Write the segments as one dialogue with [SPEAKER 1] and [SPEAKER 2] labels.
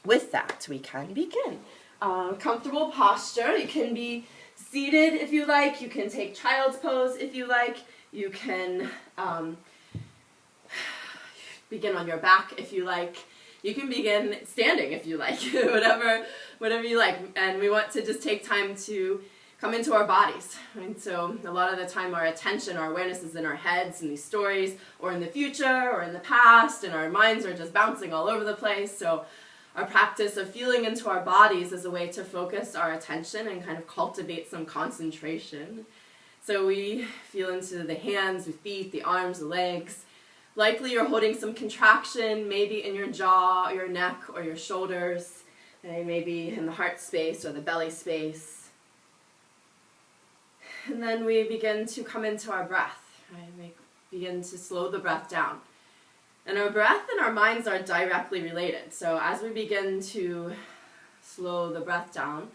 [SPEAKER 1] with that, we can begin. Comfortable posture. You can be seated if you like. You can take child's pose if you like. You can begin on your back if you like. You can begin standing if you like, whatever you like. And we want to just take time to come into our bodies. And so a lot of the time our attention, our awareness is in our heads and these stories, or in the future, or in the past, and our minds are just bouncing all over the place. So our practice of feeling into our bodies is a way to focus our attention and kind of cultivate some concentration. So we feel into the hands, the feet, the arms, the legs. Likely you're holding some contraction, maybe in your jaw, your neck, or your shoulders, and maybe in the heart space or the belly space. And then we begin to come into our breath. Right? We begin to slow the breath down. And our breath and our minds are directly related. So as we begin to slow the breath down,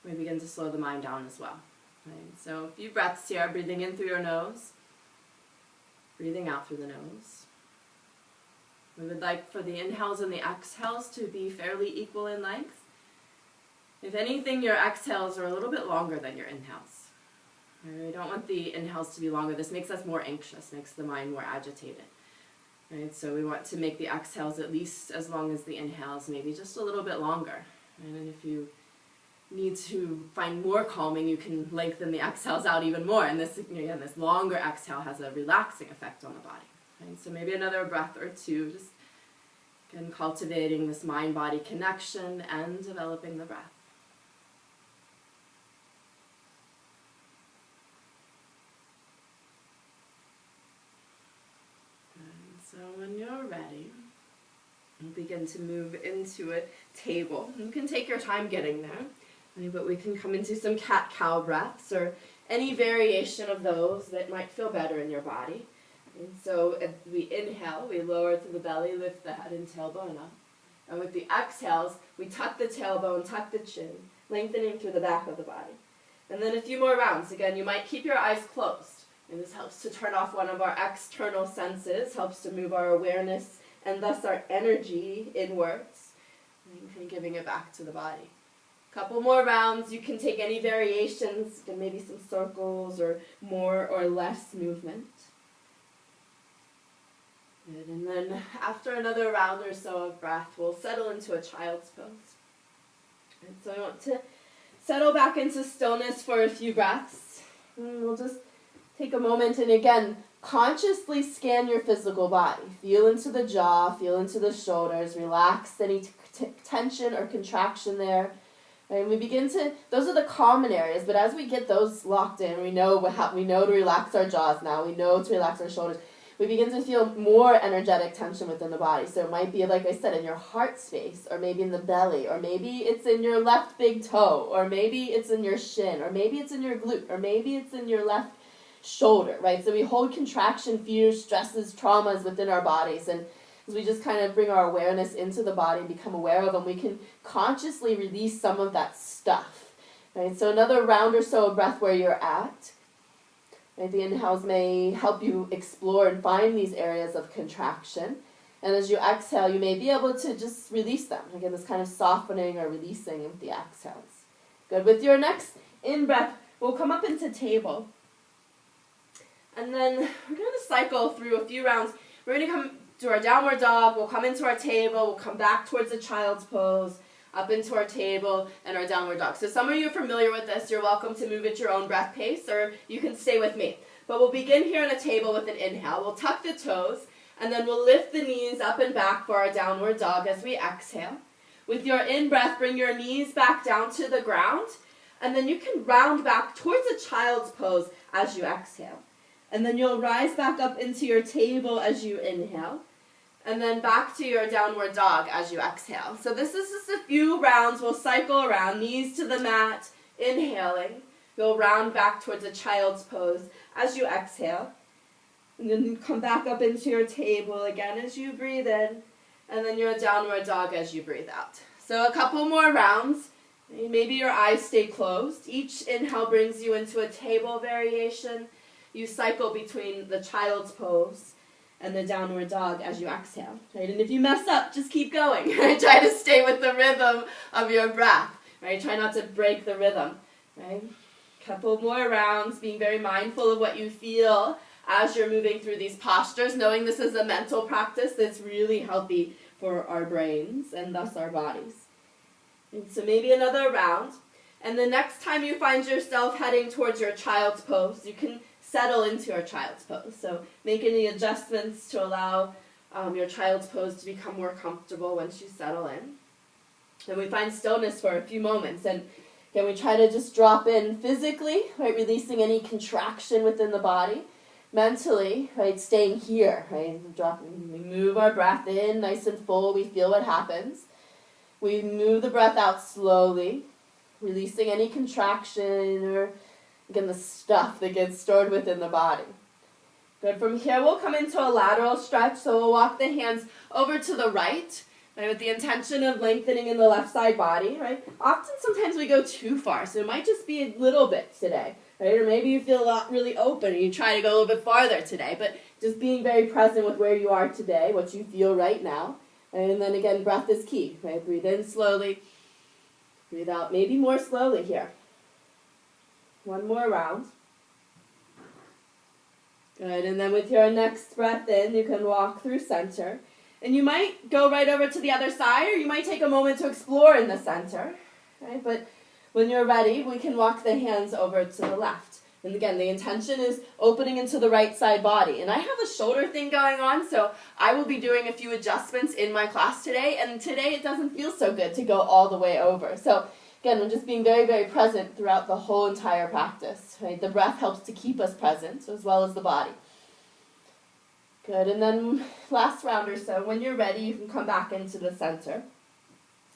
[SPEAKER 1] we begin to slow the mind down as well. Right? So a few breaths here, breathing in through your nose, breathing out through the nose. We would like for the inhales and the exhales to be fairly equal in length. If anything, your exhales are a little bit longer than your inhales. Right? We don't want the inhales to be longer. This makes us more anxious, makes the mind more agitated. Right? So we want to make the exhales at least as long as the inhales, maybe just a little bit longer. Right? And if you need to find more calming, you can lengthen the exhales out even more. And this, again, this longer exhale has a relaxing effect on the body. Right? So maybe another breath or two, just again cultivating this mind-body connection and developing the breath. So when you're ready, we'll begin to move into a table. You can take your time getting there, but we can come into some cat-cow breaths or any variation of those that might feel better in your body. And so as we inhale, we lower to the belly, lift the head and tailbone up. And with the exhales, we tuck the tailbone, tuck the chin, lengthening through the back of the body. And then a few more rounds. Again, you might keep your eyes closed. And this helps to turn off one of our external senses, helps to move our awareness and thus our energy inwards, and giving it back to the body. A couple more rounds. You can take any variations, maybe some circles or more or less movement. Good. And then after another round or so of breath, we'll settle into a child's pose. And so I want to settle back into stillness for a few breaths. And we'll just take a moment and again, consciously scan your physical body. Feel into the jaw, feel into the shoulders, relax any tension or contraction there. And we begin to, those are the common areas, but as we get those locked in, we know to relax our jaws now, we know to relax our shoulders. We begin to feel more energetic tension within the body. So it might be, like I said, in your heart space, or maybe in the belly, or maybe it's in your left big toe, or maybe it's in your shin, or maybe it's in your glute, or maybe it's in your left shoulder, right? So we hold contraction, fears, stresses, traumas within our bodies, and as we just kind of bring our awareness into the body and become aware of them, we can consciously release some of that stuff, right? So another round or so of breath where you're at. Right? The inhales may help you explore and find these areas of contraction, and as you exhale, you may be able to just release them. Again, this kind of softening or releasing of the exhales. Good. With your next in-breath, we'll come up into table. And then we're going to cycle through a few rounds. We're going to come to our downward dog. We'll come into our table. We'll come back towards the child's pose, up into our table, and our downward dog. So some of you are familiar with this. You're welcome to move at your own breath pace, or you can stay with me. But we'll begin here on a table with an inhale. We'll tuck the toes, and then we'll lift the knees up and back for our downward dog as we exhale. With your in-breath, bring your knees back down to the ground, and then you can round back towards a child's pose as you exhale. And then you'll rise back up into your table as you inhale. And then back to your downward dog as you exhale. So this is just a few rounds. We'll cycle around, knees to the mat, inhaling. You'll round back towards a child's pose as you exhale. And then come back up into your table again as you breathe in. And then your downward dog as you breathe out. So a couple more rounds. Maybe your eyes stay closed. Each inhale brings you into a table variation. You cycle between the child's pose and the downward dog as you exhale. Right? And if you mess up, just keep going. Right? Try to stay with the rhythm of your breath. Right? Try not to break the rhythm. Right? Couple more rounds, being very mindful of what you feel as you're moving through these postures, knowing this is a mental practice that's really healthy for our brains and thus our bodies. And so maybe another round. And the next time you find yourself heading towards your child's pose, you can settle into your child's pose. So make any adjustments to allow your child's pose to become more comfortable once you settle in. And we find stillness for a few moments. And again, we try to just drop in physically, right, releasing any contraction within the body. Mentally, right, staying here, right, dropping. We move our breath in nice and full. We feel what happens. We move the breath out slowly, releasing any contraction or, again, the stuff that gets stored within the body. Good. From here, we'll come into a lateral stretch. So we'll walk the hands over to the right, right, with the intention of lengthening in the left side body, right? Often, sometimes we go too far, so it might just be a little bit today. Right? Or maybe you feel a lot really open and you try to go a little bit farther today, but just being very present with where you are today, what you feel right now. Right? And then again, breath is key. Right? Breathe in slowly. Breathe out maybe more slowly here. One more round. Good. And then with your next breath in, you can walk through center. And you might go right over to the other side, or you might take a moment to explore in the center. Right? But when you're ready, we can walk the hands over to the left. And again, the intention is opening into the right side body. And I have a shoulder thing going on, so I will be doing a few adjustments in my class today. And today it doesn't feel so good to go all the way over. So again, I'm just being very, very present throughout the whole entire practice. Right? The breath helps to keep us present as well as the body. Good. And then last round or so, when you're ready, you can come back into the center.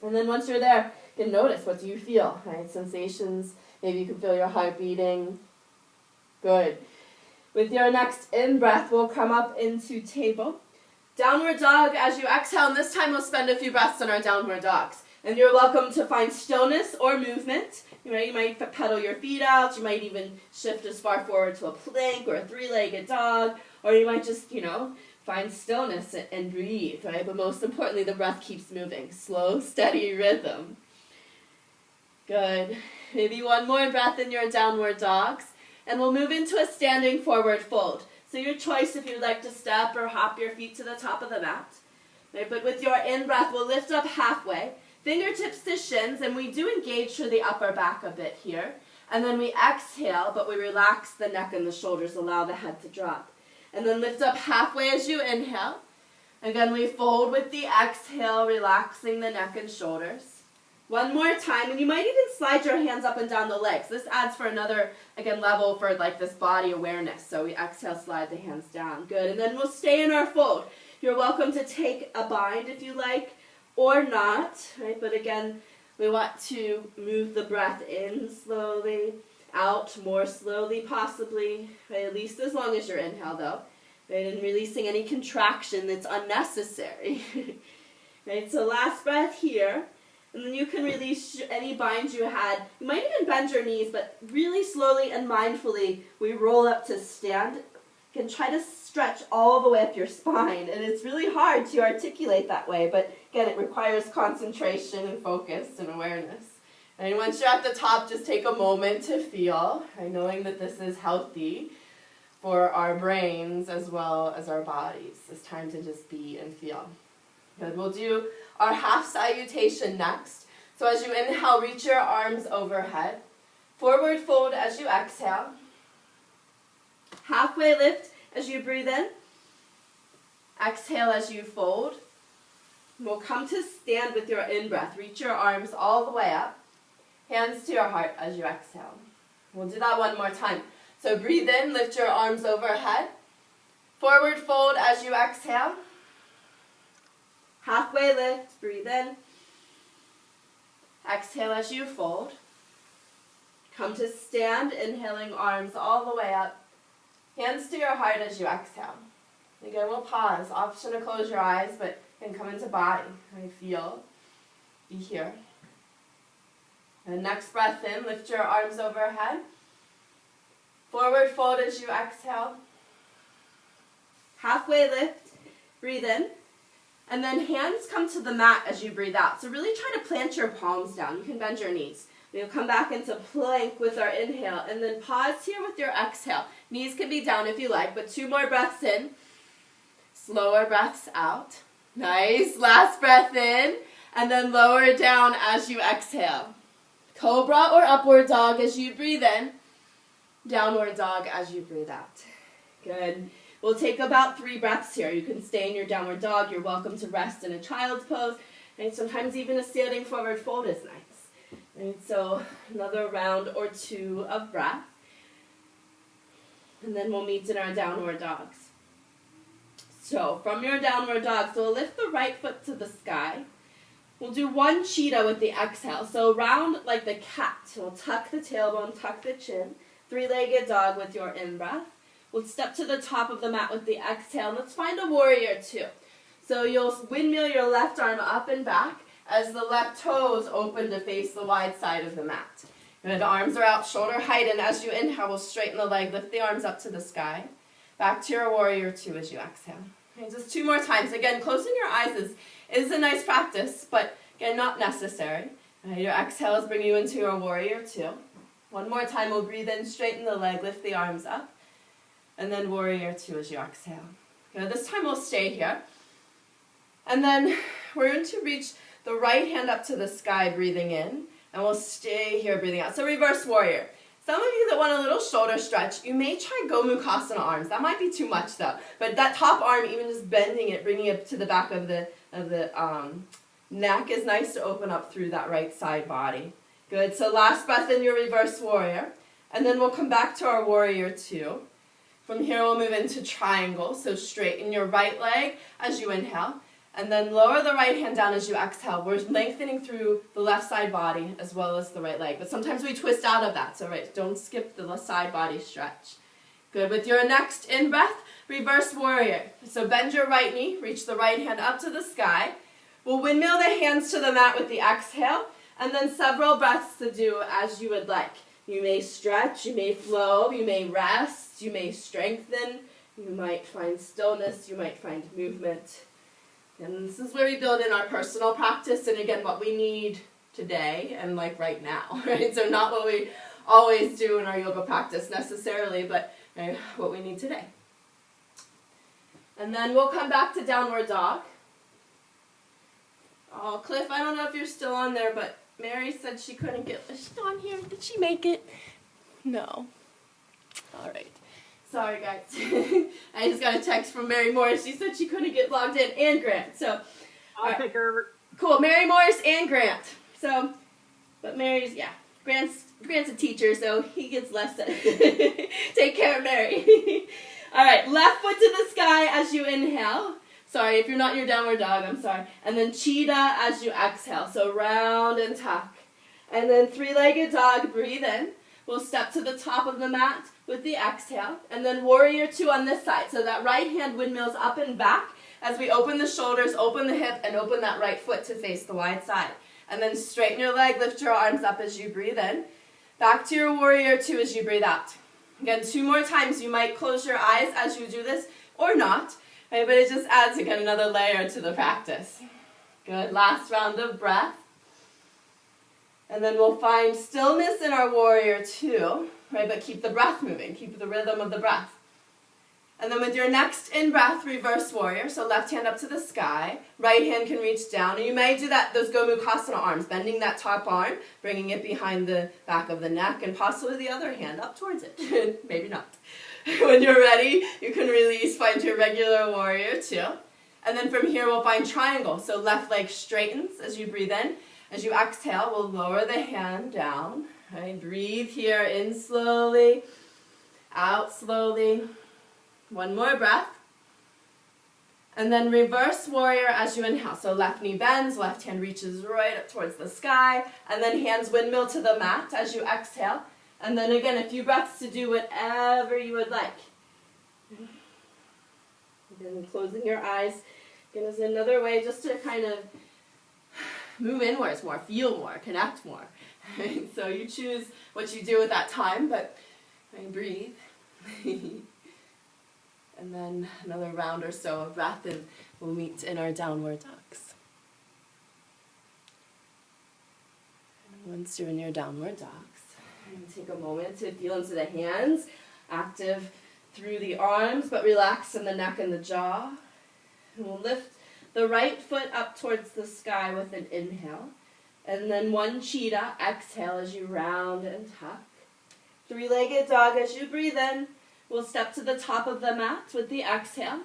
[SPEAKER 1] And then once you're there, you can notice, what do you feel? Right? Sensations, maybe you can feel your heart beating. Good. With your next in-breath, we'll come up into table. Downward dog as you exhale, and this time we'll spend a few breaths on our downward dogs. And you're welcome to find stillness or movement. You might pedal your feet out, you might even shift as far forward to a plank or a three-legged dog, or you might just, find stillness and breathe, right? But most importantly, the breath keeps moving. Slow, steady rhythm. Good. Maybe one more breath in your downward dogs. And we'll move into a standing forward fold. So your choice if you'd like to step or hop your feet to the top of the mat. Right? But with your in-breath, we'll lift up halfway. Fingertips to shins, and we do engage through the upper back a bit here. And then we exhale, but we relax the neck and the shoulders, allow the head to drop. And then lift up halfway as you inhale. Again, we fold with the exhale, relaxing the neck and shoulders. One more time, and you might even slide your hands up and down the legs. This adds for another, again, level for like this body awareness. So we exhale, slide the hands down. Good, and then we'll stay in our fold. You're welcome to take a bind if you like, or not, right? But again, we want to move the breath in slowly, out more slowly possibly, right? At least as long as your inhale though, right? And releasing any contraction that's unnecessary, right? So last breath here, and then you can release any binds you had. You might even bend your knees, but really slowly and mindfully, we roll up to stand. You can try to stretch all the way up your spine, and it's really hard to articulate that way, but again, it requires concentration and focus and awareness. And once you're at the top, just take a moment to feel, right, knowing that this is healthy for our brains as well as our bodies. It's time to just be and feel. Good. We'll do our half salutation next. So as you inhale, reach your arms overhead. Forward fold as you exhale. Halfway lift as you breathe in. Exhale as you fold. We'll come to stand with your in-breath. Reach your arms all the way up. Hands to your heart as you exhale. We'll do that one more time. So breathe in, lift your arms overhead. Forward fold as you exhale. Halfway lift, breathe in. Exhale as you fold. Come to stand, inhaling arms all the way up. Hands to your heart as you exhale. Again, we'll pause. Option to close your eyes, but you can come into body. I feel. Be here. And next breath in, lift your arms overhead. Forward fold as you exhale. halfway lift, breathe in, and then hands come to the mat as you breathe out. So really try to plant your palms down. You can bend your knees. We'll come back into plank with our inhale, and then pause here with your exhale. Knees can be down if you like, but 2 more breaths in. Slower breaths out. Nice. Last breath in, and then lower down as you exhale. Cobra or upward dog as you breathe in. Downward dog as you breathe out. Good. We'll take about 3 breaths here. You can stay in your downward dog. You're welcome to rest in a child's pose. And sometimes even a standing forward fold is nice. And so another round or 2 of breath. And then we'll meet in our downward dogs. So from your downward dog, so lift the right foot to the sky. We'll do 1 cheetah with the exhale. So round like the cat. We'll tuck the tailbone, tuck the chin. 3-legged dog with your in-breath. We'll step to the top of the mat with the exhale. Let's find a warrior 2. So you'll windmill your left arm up and back as the left toes open to face the wide side of the mat. Good. Arms are out, shoulder height, and as you inhale, we'll straighten the leg, lift the arms up to the sky. Back to your warrior 2 as you exhale. Okay, just 2 more times. Again, closing your eyes is a nice practice, but again, not necessary. Your exhale is bringing you into your warrior 2. 1 more time, we'll breathe in, straighten the leg, lift the arms up, and then warrior 2 as you exhale. Okay, this time we'll stay here. And then we're going to reach the right hand up to the sky, breathing in, and we'll stay here, breathing out. So reverse warrior. Some of you that want a little shoulder stretch, you may try Gomukhasana arms. That might be too much though. But that top arm, even just bending it, bringing it to the back of the neck is nice to open up through that right side body. Good. So last breath in your reverse warrior. And then we'll come back to our warrior 2. From here we'll move into triangle. So straighten your right leg as you inhale. And then lower the right hand down as you exhale. We're lengthening through the left side body as well as the right leg. But sometimes we twist out of that. So don't skip the left side body stretch. Good. With your next in-breath, reverse warrior. So bend your right knee. Reach the right hand up to the sky. We'll windmill the hands to the mat with the exhale. And then several breaths to do as you would like. You may stretch. You may flow. You may rest. You may strengthen. You might find stillness. You might find movement. And this is where we build in our personal practice, and again, what we need today and like right now, right? So not what we always do in our yoga practice necessarily, but right, what we need today. And then we'll come back to downward dog. Oh, Cliff, I don't know if you're still on there, but Mary said she couldn't get, is she on here? Did she make it? No. All right. Sorry, guys. I just got a text from Mary Morris. She said she couldn't get logged in, and Grant. So
[SPEAKER 2] I'll take her over.
[SPEAKER 1] Cool. Mary Morris and Grant. So, but Mary's, yeah. Grant's a teacher, so he gets less than. Take care of Mary. All right. Left foot to the sky as you inhale. Sorry, if you're not in your downward dog, I'm sorry. And then cheetah as you exhale. So round and tuck. And then 3-legged dog, breathe in. We'll step to the top of the mat with the exhale, and then warrior 2 on this side. So that right hand windmills up and back as we open the shoulders, open the hip, and open that right foot to face the wide side. And then straighten your leg, lift your arms up as you breathe in. Back to your warrior 2 as you breathe out. Again, 2 more times. You might close your eyes as you do this, or not, right? But it just adds, again, another layer to the practice. Good. Last round of breath. And then we'll find stillness in our warrior 2, right? But keep the breath moving, keep the rhythm of the breath. And then with your next in-breath, reverse warrior. So left hand up to the sky, right hand can reach down. And you may do that, those Gomukhasana arms, bending that top arm, bringing it behind the back of the neck, and possibly the other hand up towards it. Maybe not. When you're ready, you can release, find your regular warrior 2. And then from here, we'll find triangle. So left leg straightens as you breathe in. As you exhale, we'll lower the hand down. Right? Breathe here, in slowly, out slowly. 1 more breath. And then reverse warrior as you inhale. So left knee bends, left hand reaches right up towards the sky. And then hands windmill to the mat as you exhale. And then again, a few breaths to do whatever you would like. And then closing your eyes. Again, is another way just to kind of move inwards more, feel more, connect more. So you choose what you do at that time, but breathe. And then another round or so of breath, and we'll meet in our downward dogs. And once you're in your downward dogs, take a moment to feel into the hands, active through the arms, but relax in the neck and the jaw. And we'll lift the right foot up towards the sky with an inhale. And then one cheetah, exhale as you round and tuck. Three-legged dog as you breathe in. We'll step to the top of the mat with the exhale.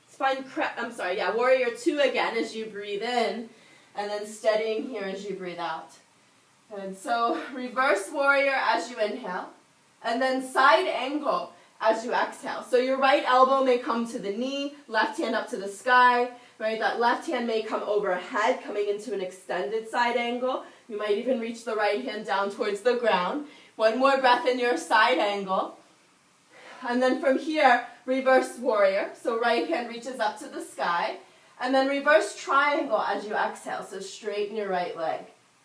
[SPEAKER 1] Find warrior two again as you breathe in. And then steadying here as you breathe out. And so reverse warrior as you inhale. And then side angle as you exhale. So your right elbow may come to the knee, left hand up to the sky. Right, that left hand may come overhead, coming into an extended side angle. You might even reach the right hand down towards the ground. One more breath in your side angle. And then from here, reverse warrior. So right hand reaches up to the sky. And then reverse triangle as you exhale. So straighten your right leg.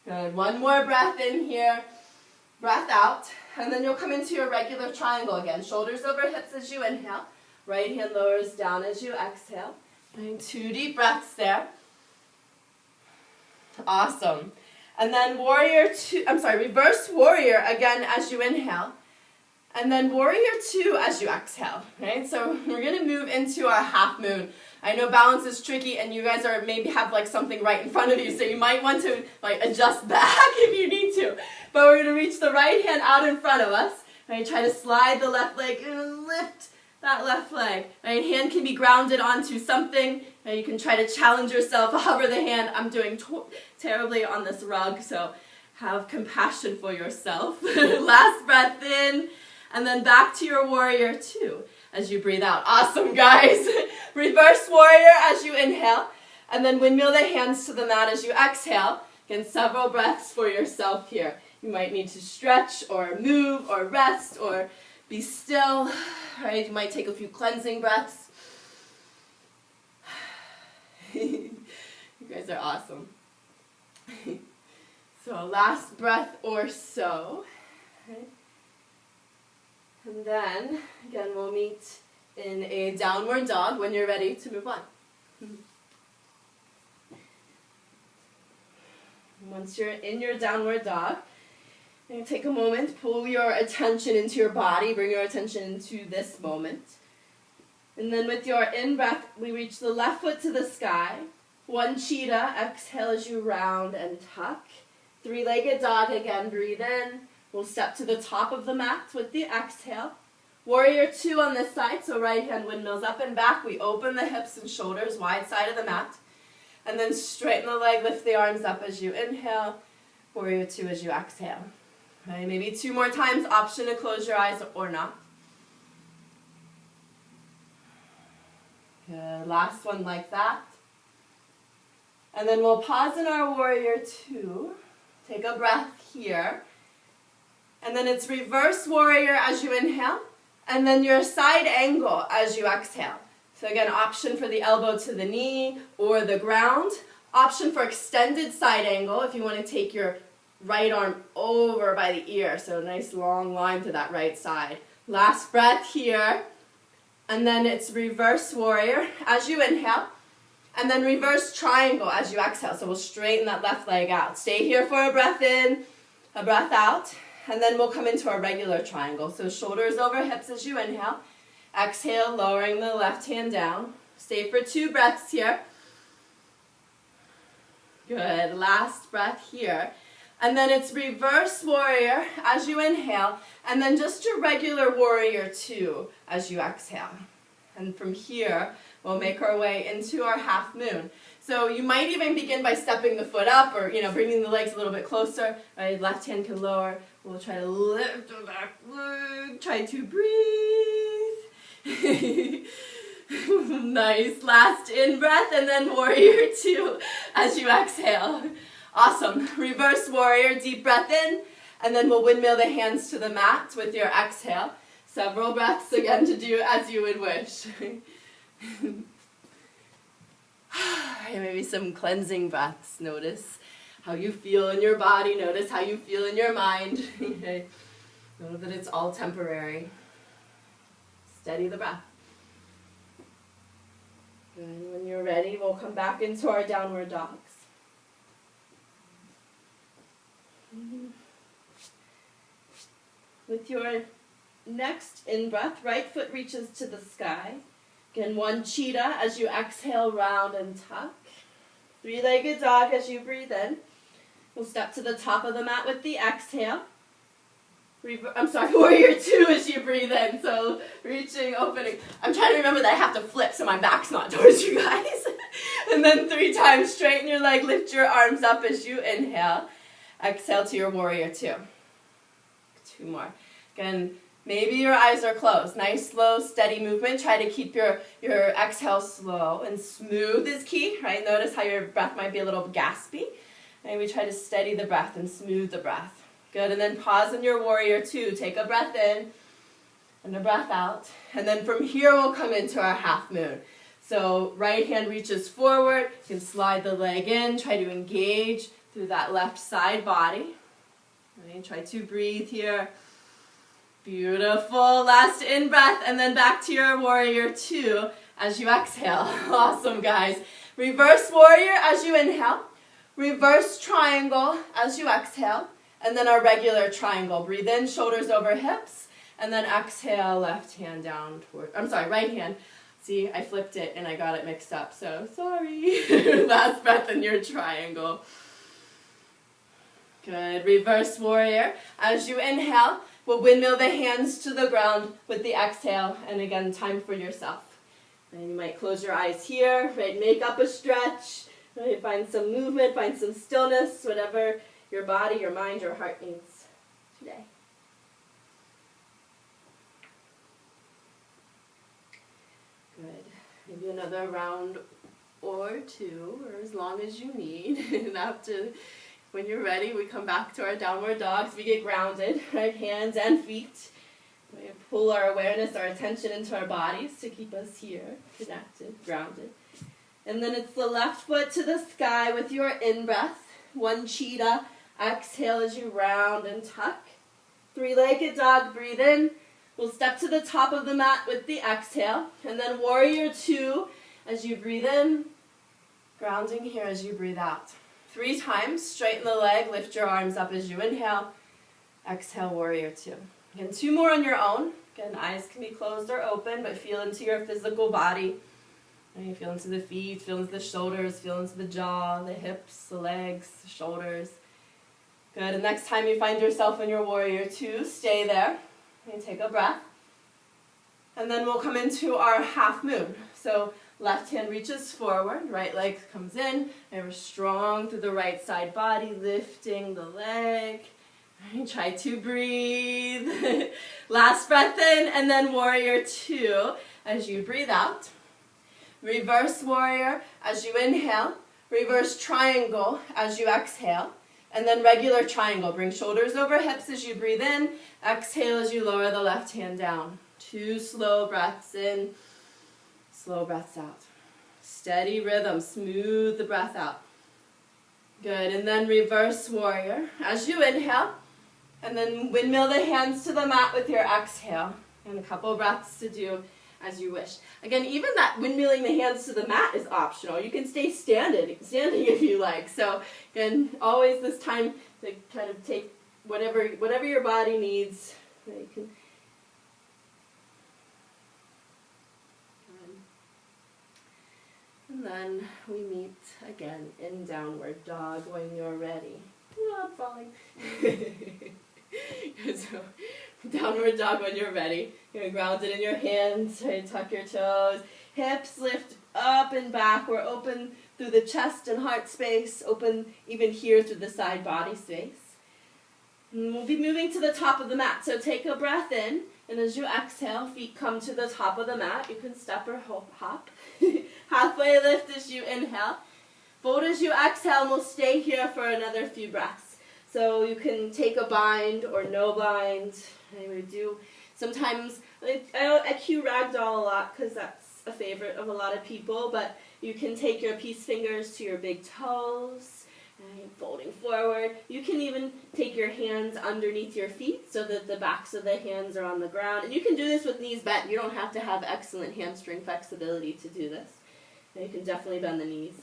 [SPEAKER 1] Good. One more breath in here. Breath out. And then you'll come into your regular triangle again. Shoulders over hips as you inhale. Right hand lowers down as you exhale. And 2 deep breaths there. Awesome. And then reverse warrior again as you inhale. And then warrior two as you exhale. Right? So we're going to move into our half moon. I know balance is tricky and you guys maybe have like something right in front of you, so you might want to like adjust back if you need to. But we're going to reach the right hand out in front of us. Right? Try to slide the left leg and lift that left leg. Right? Hand can be grounded onto something. And you can try to challenge yourself, hover the hand. I'm doing terribly on this rug, so have compassion for yourself. Last breath in, and then back to your warrior two as you breathe out. Awesome, guys. Reverse warrior as you inhale, and then windmill the hands to the mat as you exhale. Again, several breaths for yourself here. You might need to stretch or move or rest or be still. Right? You might take a few cleansing breaths. You guys are awesome. So last breath or so. Right? And then, again, we'll meet in a downward dog when you're ready to move on. Once you're in your downward dog, you take a moment, pull your attention into your body, bring your attention into this moment. And then with your in-breath, we reach the left foot to the sky. One cheetah, exhale as you round and tuck. Three-legged dog, again, breathe in. We'll step to the top of the mat with the exhale. Warrior two on this side, so right hand windmills up and back. We open the hips and shoulders, wide side of the mat. And then straighten the leg, lift the arms up as you inhale. Warrior two as you exhale. Right, maybe 2 more times, option to close your eyes or not. Good, last one like that. And then we'll pause in our warrior two. Take a breath here. And then it's reverse warrior as you inhale. And then your side angle as you exhale. So again, option for the elbow to the knee or the ground. Option for extended side angle if you want to take your right arm over by the ear. So a nice long line to that right side. Last breath here. And then it's reverse warrior as you inhale. And then reverse triangle as you exhale. So we'll straighten that left leg out. Stay here for a breath in, a breath out. And then we'll come into our regular triangle. So shoulders over hips as you inhale. Exhale, lowering the left hand down. Stay for 2 breaths here. Good. Last breath here. And then it's reverse warrior as you inhale. And then just your regular warrior two as you exhale. And from here, we'll make our way into our half moon. So you might even begin by stepping the foot up or, bringing the legs a little bit closer. Right? Left hand can lower. We'll try to lift the back leg. Try to breathe. Nice. Last in-breath and then warrior two as you exhale. Awesome. Reverse warrior, deep breath in. And then we'll windmill the hands to the mat with your exhale. Several breaths again to do as you would wish. Maybe some cleansing breaths. Notice how you feel in your body. Notice how you feel in your mind. Know that it's all temporary. Steady the breath. And when you're ready, we'll come back into our downward dogs. With your next in-breath, right foot reaches to the sky. Again, one cheetah as you exhale, round and tuck. Three-legged dog as you breathe in. We'll step to the top of the mat with the exhale. Warrior two as you breathe in. So reaching, opening. I'm trying to remember that I have to flip so my back's not towards you guys. And then 3 times, straighten your leg, lift your arms up as you inhale. Exhale to your warrior two. 2 more. Again, maybe your eyes are closed. Nice, slow, steady movement. Try to keep your exhale slow and smooth is key, right? Notice how your breath might be a little gaspy. And we try to steady the breath and smooth the breath. Good, and then pause in your warrior two. Take a breath in and a breath out. And then from here we'll come into our half moon. So right hand reaches forward. You can slide the leg in. Try to engage through that left side body. Right, try to breathe here. Beautiful. Last in breath and then back to your warrior two as you exhale. Awesome, guys. Reverse warrior as you inhale. Reverse triangle as you exhale. And then our regular triangle. Breathe in, shoulders over hips. And then exhale, left hand down toward, right hand. See, I flipped it and I got it mixed up, so sorry. Last breath in your triangle. Good. Reverse warrior. As you inhale, we'll windmill the hands to the ground with the exhale. And again, time for yourself. And you might close your eyes here, right? Make up a stretch. Right? Find some movement, find some stillness, whatever your body, your mind, your heart needs today. Good. Maybe another round or 2, or as long as you need. And after, when you're ready, we come back to our downward dogs. We get grounded, right? Hands and feet. We pull our awareness, our attention into our bodies to keep us here, connected, grounded. And then it's the left foot to the sky with your in-breath. One cheetah. Exhale as you round and tuck. 3-legged dog, breathe in. We'll step to the top of the mat with the exhale. And then warrior two as you breathe in. Grounding here as you breathe out. 3 times, straighten the leg, lift your arms up as you inhale. Exhale, warrior two. Again, 2 more on your own. Again, eyes can be closed or open, but feel into your physical body. And you feel into the feet, feel into the shoulders, feel into the jaw, the hips, the legs, the shoulders. Good, and next time you find yourself in your warrior two, stay there. And take a breath. And then we'll come into our half moon. So left hand reaches forward, right leg comes in, and we're strong through the right side body, lifting the leg. Right, try to breathe. Last breath in, and then warrior two as you breathe out. Reverse warrior as you inhale. Reverse triangle as you exhale. And then regular triangle. Bring shoulders over hips as you breathe in. Exhale as you lower the left hand down. 2 slow breaths in. Slow breaths out. Steady rhythm. Smooth the breath out. Good. And then reverse warrior as you inhale. And then windmill the hands to the mat with your exhale. And a couple breaths to do as you wish. Again, even that windmilling the hands to the mat is optional. You can stay standing if you like. So again, always this time to kind of take whatever your body needs. You can, and then we meet again in downward dog when you're ready. Oh, I'm falling. So, downward dog when you're ready. You're grounded in your hands, right? Tuck your toes. Hips lift up and back. We're open through the chest and heart space. Open even here through the side body space. And we'll be moving to the top of the mat. So take a breath in. And as you exhale, feet come to the top of the mat. You can step or hop. Halfway lift as you inhale. Fold as you exhale, and we'll stay here for another few breaths. So you can take a bind or no bind. I would do sometimes, I cue ragdoll a lot because that's a favorite of a lot of people, but you can take your peace fingers to your big toes, and folding forward. You can even take your hands underneath your feet so that the backs of the hands are on the ground. And you can do this with knees bent. You don't have to have excellent hamstring flexibility to do this. You can definitely bend the knees.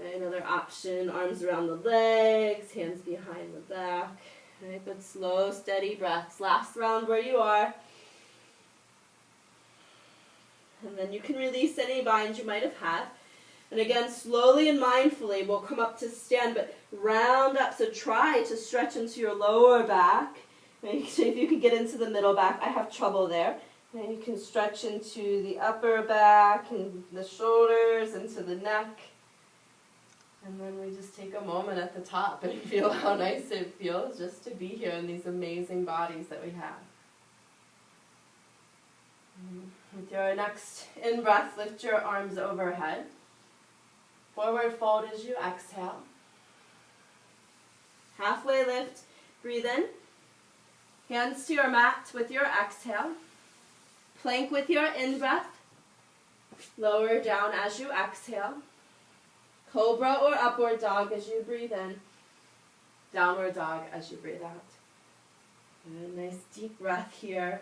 [SPEAKER 1] Okay, another option, arms around the legs, hands behind the back. Right, but slow, steady breaths. Last round where you are. And then you can release any binds you might have had. And again, slowly and mindfully, we'll come up to stand, but round up. So try to stretch into your lower back. Make sure if you can get into the middle back. I have trouble there. And you can stretch into the upper back and the shoulders, into the neck. And then we just take a moment at the top and feel how nice it feels just to be here in these amazing bodies that we have. With your next in-breath, lift your arms overhead. Forward fold as you exhale. Halfway lift, breathe in. Hands to your mat with your exhale. Plank with your in-breath. Lower down as you exhale. Cobra or upward dog as you breathe in. Downward dog as you breathe out. And a nice deep breath here.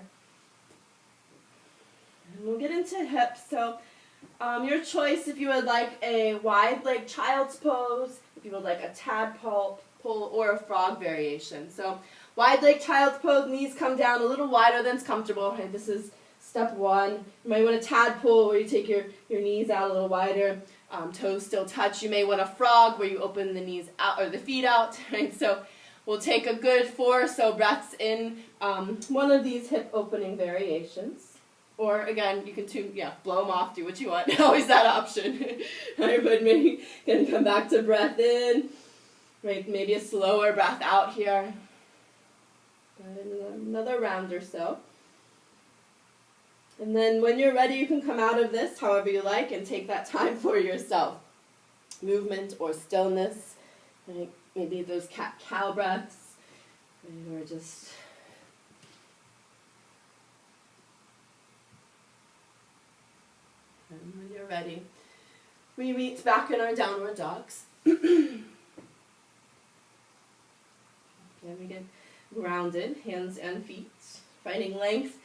[SPEAKER 1] And we'll get into hips. So your choice if you would like a wide leg child's pose, if you would like a tadpole or a frog variation. So wide leg child's pose, knees come down a little wider than's comfortable. Right? This is step one. You might want a tadpole where you take your knees out a little wider. Toes still touch. You may want a frog where you open the knees out or the feet out. Right? So we'll take a good 4 or so breaths in one of these hip opening variations. Or again, you can blow them off, do what you want. Always that option. Right, but maybe you can come back to breath in. Right, maybe a slower breath out here. Another round or so. And then when you're ready, you can come out of this however you like and take that time for yourself. Movement or stillness. Right, maybe those cat-cow breaths. Right, or just... And when you're ready, we meet back in our downward dogs. Again, we get grounded, hands and feet, finding length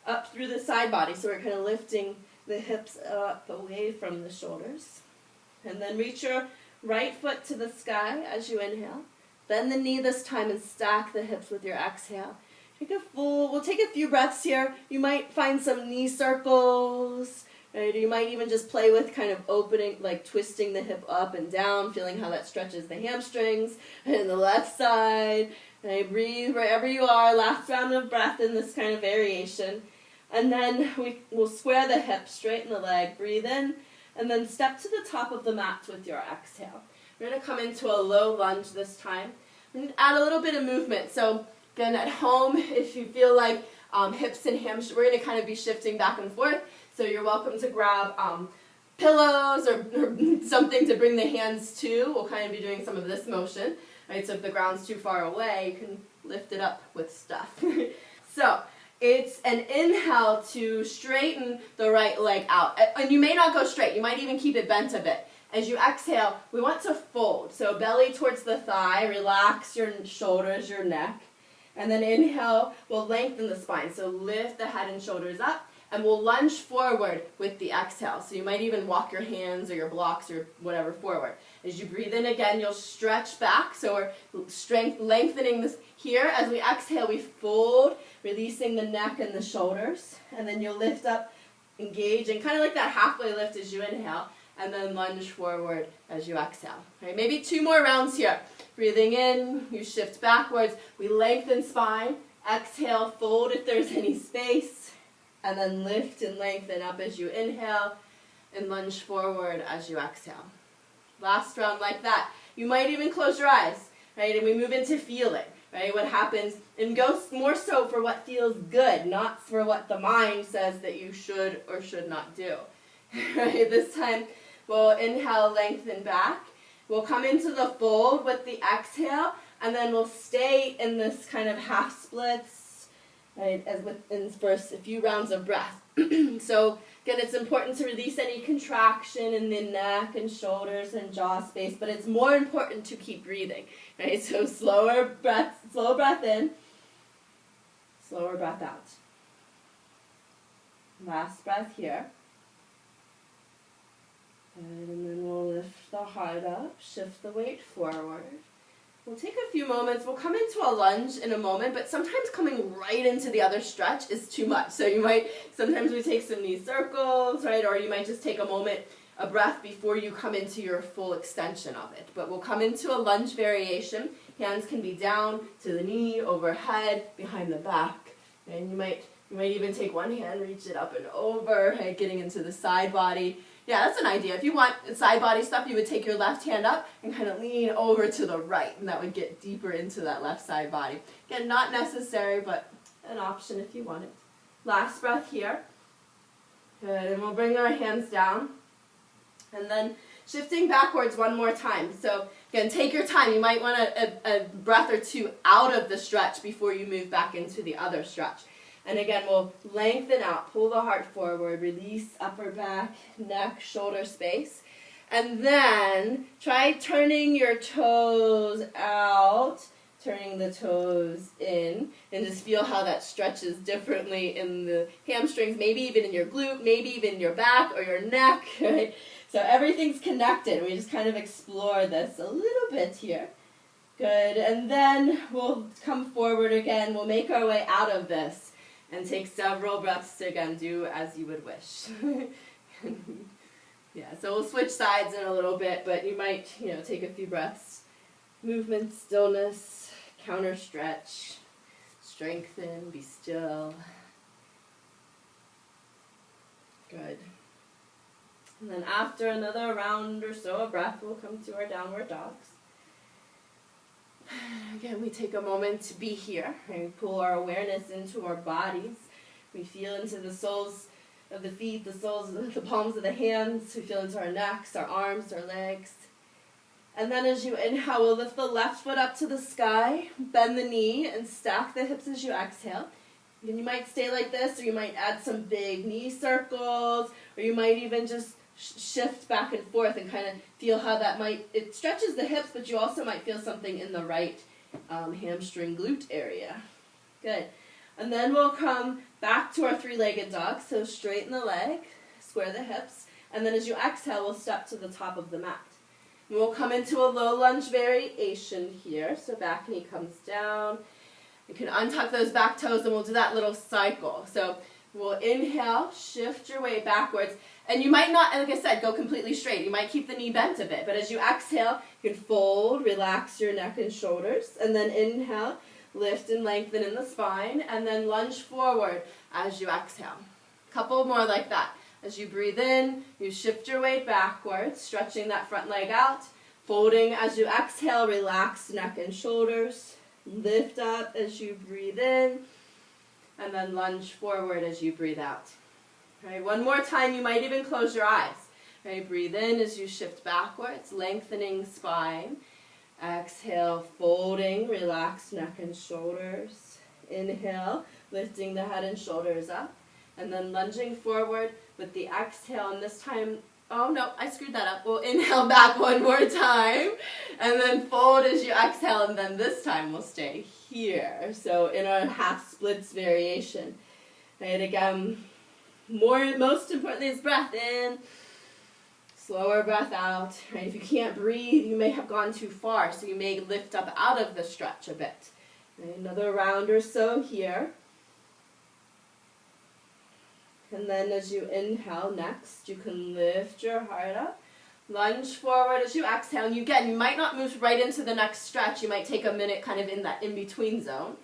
[SPEAKER 1] up through the side body. So we're kind of lifting the hips up away from the shoulders. And then reach your right foot to the sky as you inhale. Bend the knee this time and stack the hips with your exhale. We'll take a few breaths here. You might find some knee circles. Right, or you might even just play with kind of opening, like twisting the hip up and down, feeling how that stretches the hamstrings and the left side. Right, breathe wherever you are. Last round of breath in this kind of variation. And then we'll square the hips, straighten the leg, breathe in, and then step to the top of the mat with your exhale. We're going to come into a low lunge this time. And add a little bit of movement. So again, at home, if you feel like hips and hamstrings, we're going to kind of be shifting back and forth. So you're welcome to grab pillows or something to bring the hands to. We'll kind of be doing some of this motion. Right? So if the ground's too far away, you can lift it up with stuff. So it's an inhale to straighten the right leg out. And you may not go straight. You might even keep it bent a bit. As you exhale, we want to fold. So belly towards the thigh. Relax your shoulders, your neck. And then inhale, we'll lengthen the spine. So lift the head and shoulders up. And we'll lunge forward with the exhale. So you might even walk your hands or your blocks or whatever forward. As you breathe in again, you'll stretch back. So we're lengthening this here. As we exhale, we fold, releasing the neck and the shoulders. And then you'll lift up, engage, and kind of like that halfway lift as you inhale. And then lunge forward as you exhale. Right, maybe 2 more rounds here. Breathing in, you shift backwards. We lengthen spine. Exhale, fold if there's any space. And then lift and lengthen up as you inhale and lunge forward as you exhale. Last round like that. You might even close your eyes, right? And we move into feeling, right? What happens, and go more so for what feels good, not for what the mind says that you should or should not do. Right? This time, we'll inhale, lengthen back. We'll come into the fold with the exhale, and then we'll stay in this kind of half splits, right, as within first a few rounds of breath. So again, it's important to release any contraction in the neck and shoulders and jaw space, but it's more important to keep breathing. Right? So slow breath in, slower breath out. Last breath here. Good, and then we'll lift the heart up, shift the weight forward. We'll take a few moments. We'll come into a lunge in a moment, but sometimes coming right into the other stretch is too much. So sometimes we take some knee circles, right? Or you might just take a moment, a breath before you come into your full extension of it. But we'll come into a lunge variation. Hands can be down to the knee, overhead, behind the back. And you might even take one hand, reach it up and over, right? Getting into the side body. Yeah, that's an idea. If you want side body stuff, you would take your left hand up and kind of lean over to the right, and that would get deeper into that left side body. Again, not necessary, but an option if you want it. Last breath here. Good, and we'll bring our hands down, and then shifting backwards one more time. So again, take your time. You might want a breath or two out of the stretch before you move back into the other stretch. And again, we'll lengthen out, pull the heart forward, release upper back, neck, shoulder space. And then try turning your toes out, turning the toes in, and just feel how that stretches differently in the hamstrings, maybe even in your glute, maybe even in your back or your neck, right? So everything's connected. We just kind of explore this a little bit here. Good, and then we'll come forward again. We'll make our way out of this. And take several breaths to, again, do as you would wish. Yeah, so we'll switch sides in a little bit, but you might, take a few breaths. Movement, stillness, counter stretch, strengthen, be still. Good. And then after another round or so of breath, we'll come to our downward dogs. Again, we take a moment to be here, and we pull our awareness into our bodies. We feel into the soles of the feet, the palms of the hands. We feel into our necks, our arms, our legs. And then as you inhale, we'll lift the left foot up to the sky, bend the knee, and stack the hips as you exhale. And you might stay like this, or you might add some big knee circles, or you might even just shift back and forth and kind of feel how that it stretches the hips, but you also might feel something in the right hamstring glute area. Good. And then we'll come back to our three-legged dog. So straighten the leg, square the hips, and then as you exhale, we'll step to the top of the mat. And we'll come into a low lunge variation here. So back knee comes down. You can untuck those back toes, and we'll do that little cycle. So we'll inhale, shift your weight backwards. And you might not, like I said, go completely straight. You might keep the knee bent a bit. But as you exhale, you can fold, relax your neck and shoulders. And then inhale, lift and lengthen in the spine. And then lunge forward as you exhale. A couple more like that. As you breathe in, you shift your weight backwards, stretching that front leg out. Folding as you exhale, relax neck and shoulders. Lift up as you breathe in. And then lunge forward as you breathe out. Right, one more time, you might even close your eyes. Right, breathe in as you shift backwards, lengthening spine. Exhale, folding, relax neck and shoulders. Inhale, lifting the head and shoulders up. And then lunging forward with the exhale, and this time, oh no, I screwed that up. We'll inhale back one more time, and then fold as you exhale, and then this time we'll stay here. So in our half splits variation. Right, again, most importantly is breath in, slower breath out. Right, if you can't breathe, you may have gone too far, so you may lift up out of the stretch a bit. Right, another round or so here. And then as you inhale next, you can lift your heart up, lunge forward as you exhale. And you might not move right into the next stretch. You might take a minute kind of in that in-between zone.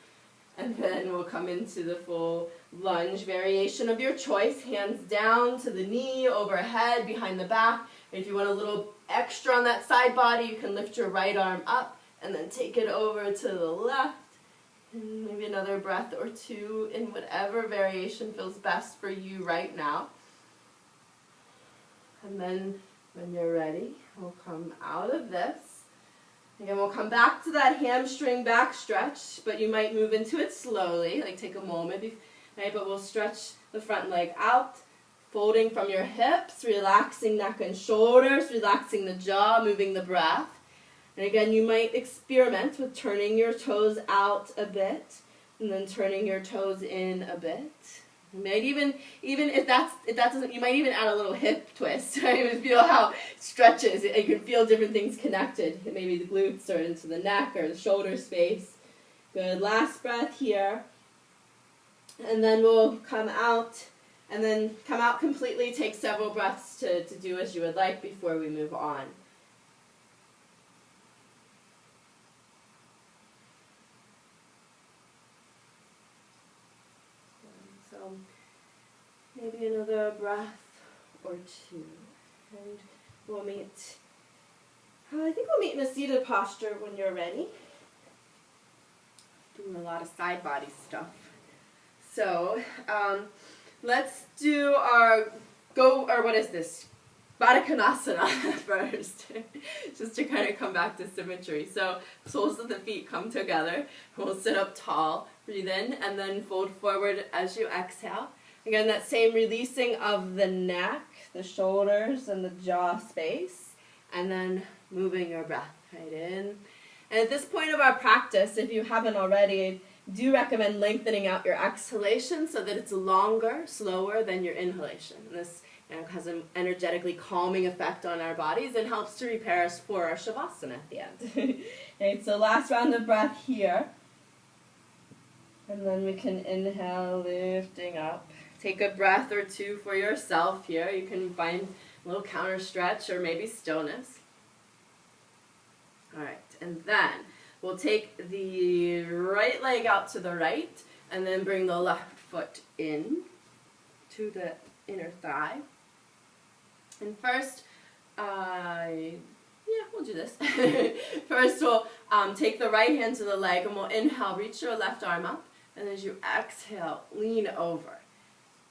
[SPEAKER 1] And then we'll come into the full lunge variation of your choice. Hands down to the knee, overhead, behind the back. And if you want a little extra on that side body, you can lift your right arm up and then take it over to the left. And maybe another breath or two in whatever variation feels best for you right now. And then when you're ready, we'll come out of this. Again, we'll come back to that hamstring back stretch, but you might move into it slowly, like take a moment, right? But we'll stretch the front leg out, folding from your hips, relaxing neck and shoulders, relaxing the jaw, moving the breath. And again, you might experiment with turning your toes out a bit, and then turning your toes in a bit. You might even if that doesn't, you might even add a little hip twist. Right? You feel how it stretches. You can feel different things connected. Maybe the glutes or into the neck or the shoulder space. Good. Last breath here. And then we'll come out, and then come out completely. Take several breaths to do as you would like before we move on. So maybe another breath or two. And we'll meet, I think we'll meet in a seated posture when you're ready. Doing a lot of side body stuff. So let's do what is this? Baddha Konasana first, just to kind of come back to symmetry. So soles of the feet come together. We'll sit up tall, breathe in, and then fold forward as you exhale. Again, that same releasing of the neck, the shoulders, and the jaw space, and then moving your breath right in. And at this point of our practice, if you haven't already, I do recommend lengthening out your exhalation so that it's longer, slower than your inhalation. And this has an energetically calming effect on our bodies and helps to repair us for our shavasana at the end. Okay, so last round of breath here. And then we can inhale, lifting up. Take a breath or two for yourself here. You can find a little counter stretch or maybe stillness. All right, and then we'll take the right leg out to the right and then bring the left foot in to the inner thigh. And first, we'll do this. First, we'll take the right hand to the leg and we'll inhale, reach your left arm up, and as you exhale, lean over.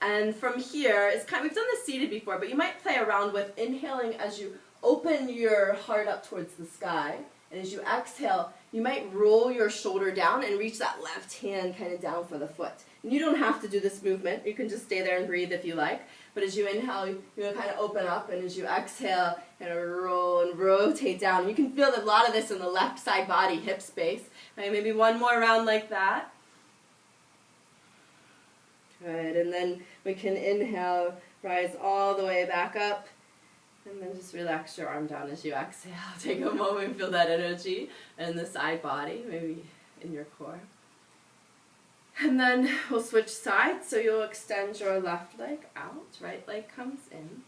[SPEAKER 1] And from here, we've done this seated before, but you might play around with inhaling as you open your heart up towards the sky. And as you exhale, you might roll your shoulder down and reach that left hand kind of down for the foot. And you don't have to do this movement. You can just stay there and breathe if you like. But as you inhale, you'll kind of open up, and as you exhale, kind of roll and rotate down. You can feel a lot of this in the left side body, hip space. Right? Maybe one more round like that. Good, and then we can inhale, rise all the way back up. And then just relax your arm down as you exhale. Take a moment, feel that energy in the side body, maybe in your core. And then we'll switch sides. So you'll extend your left leg out, right leg comes in.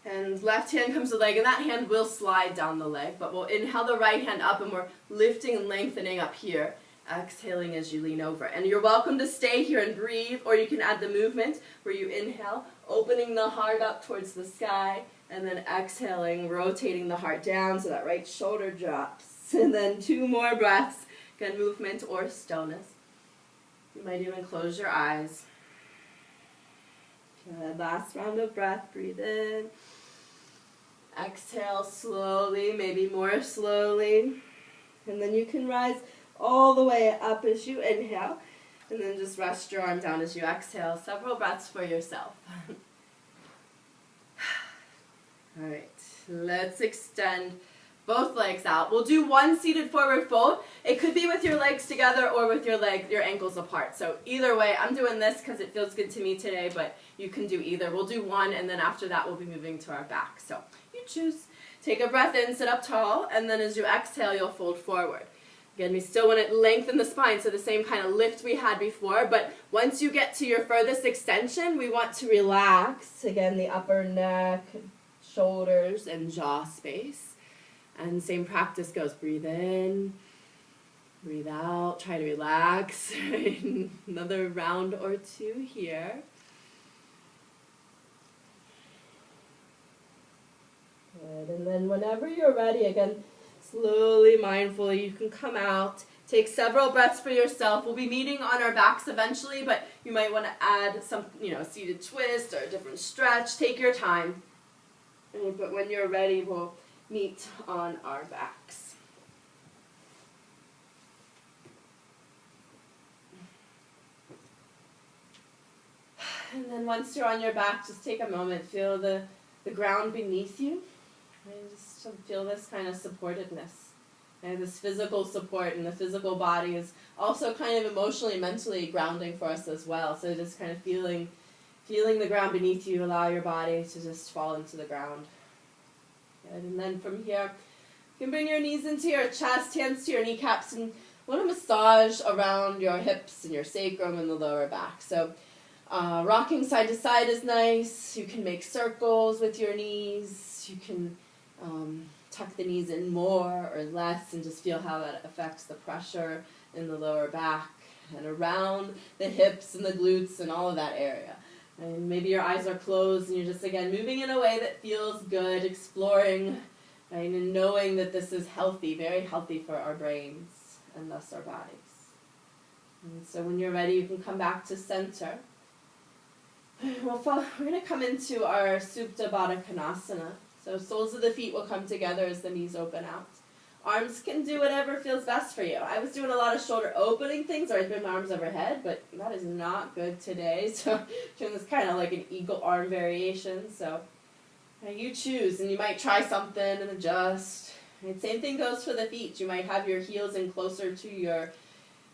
[SPEAKER 1] And left hand comes to the leg, and that hand will slide down the leg, but we'll inhale the right hand up, and we're lifting and lengthening up here. Exhaling as you lean over. And you're welcome to stay here and breathe, or you can add the movement where you inhale, opening the heart up towards the sky, and then exhaling, rotating the heart down so that right shoulder drops. And then 2 more breaths, again, movement or stillness. You might even close your eyes. Good. Last round of breath, breathe in. Exhale slowly, maybe more slowly. And then you can rise all the way up as you inhale, and then just rest your arm down as you exhale. Several breaths for yourself. All right, let's extend both legs out. We'll do one seated forward fold. It could be with your legs together or with your ankles apart. So either way, I'm doing this because it feels good to me today, but you can do either. We'll do one, and then after that, we'll be moving to our back. So you choose. Take a breath in, sit up tall, and then as you exhale, you'll fold forward. Again, we still want to lengthen the spine, so the same kind of lift we had before, but once you get to your furthest extension, we want to relax, again, the upper neck, shoulders, and jaw space. And same practice goes, breathe in, breathe out, try to relax. Another round or 2 here. Good, and then whenever you're ready, again, slowly, mindfully, you can come out, take several breaths for yourself. We'll be meeting on our backs eventually, but you might want to add some, seated twist or a different stretch. Take your time. But when you're ready, we'll meet on our backs. And then once you're on your back, just take a moment, feel the ground beneath you. And just feel this kind of supportedness. And this physical support and the physical body is also kind of emotionally, mentally grounding for us as well. So just kind of feeling the ground beneath you, allow your body to just fall into the ground. Good. And then from here, you can bring your knees into your chest, hands to your kneecaps, and want to massage around your hips and your sacrum and the lower back. So rocking side to side is nice. You can make circles with your knees. You can tuck the knees in more or less and just feel how that affects the pressure in the lower back and around the hips and the glutes and all of that area. And maybe your eyes are closed and you're just, again, moving in a way that feels good, exploring, right, and knowing that this is healthy, very healthy for our brains and thus our bodies. And so when you're ready, you can come back to center. We're going to come into our Supta Baddha Konasana. So soles of the feet will come together as the knees open out. Arms can do whatever feels best for you. I was doing a lot of shoulder opening things, or I'd bring my arms overhead, but that is not good today. So doing this kind of like an eagle arm variation. So you choose, and you might try something and adjust. And same thing goes for the feet. You might have your heels in closer to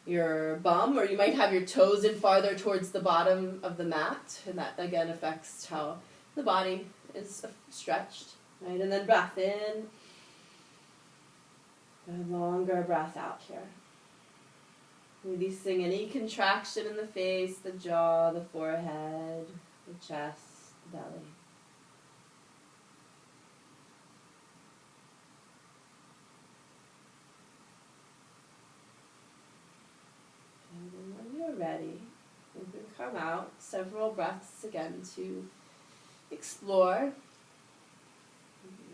[SPEAKER 1] your bum, or you might have your toes in farther towards the bottom of the mat, and that again affects how the body is stretched. Right, and then breath in, a longer breath out here. Releasing any contraction in the face, the jaw, the forehead, the chest, the belly. And then when you're ready, you can come out several breaths again to explore.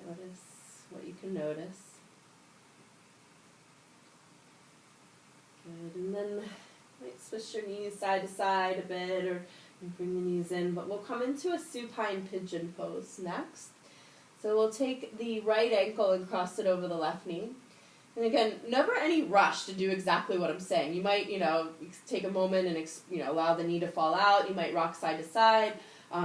[SPEAKER 1] Notice what you can notice. Good, and then you might switch your knees side to side a bit, or bring the knees in, but we'll come into a supine pigeon pose next. So we'll take the right ankle and cross it over the left knee. And again, never any rush to do exactly what I'm saying. You might, take a moment and, allow the knee to fall out. You might rock side to side.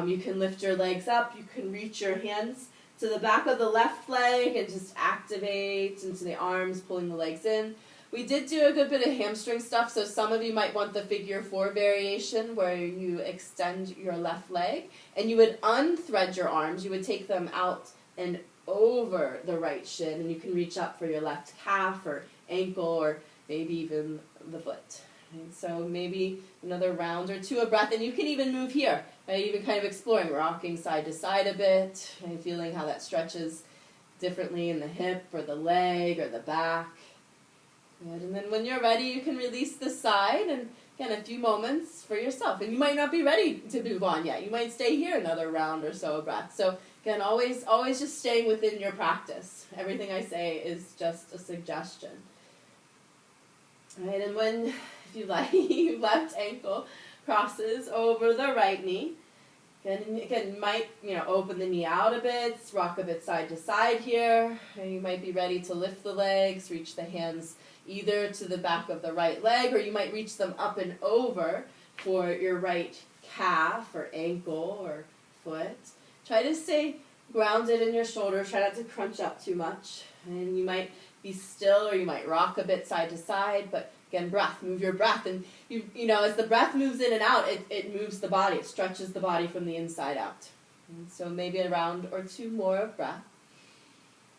[SPEAKER 1] You can lift your legs up. You can reach your hands to the back of the left leg and just activate into the arms, pulling the legs in. We did do a good bit of hamstring stuff, so some of you might want the figure 4 variation where you extend your left leg and you would unthread your arms. You would take them out and over the right shin, and you can reach up for your left calf or ankle or maybe even the foot. And so maybe another round or two of breath, and you can even move here, right? Even kind of exploring, rocking side to side a bit, and feeling how that stretches differently in the hip or the leg or the back. Good. And then when you're ready, you can release the side, and again, a few moments for yourself. And you might not be ready to move on yet. You might stay here another round or so of breath. So again, always just staying within your practice. Everything I say is just a suggestion. All right, and when, if you like, left ankle crosses over the right knee. Again, you might, open the knee out a bit, rock a bit side to side here. And you might be ready to lift the legs, reach the hands either to the back of the right leg, or you might reach them up and over for your right calf or ankle or foot. Try to stay grounded in your shoulders. Try not to crunch up too much. And you might be still, or you might rock a bit side to side, but again, breath, move your breath. And, as the breath moves in and out, it moves the body. It stretches the body from the inside out. And so maybe a round or two more of breath.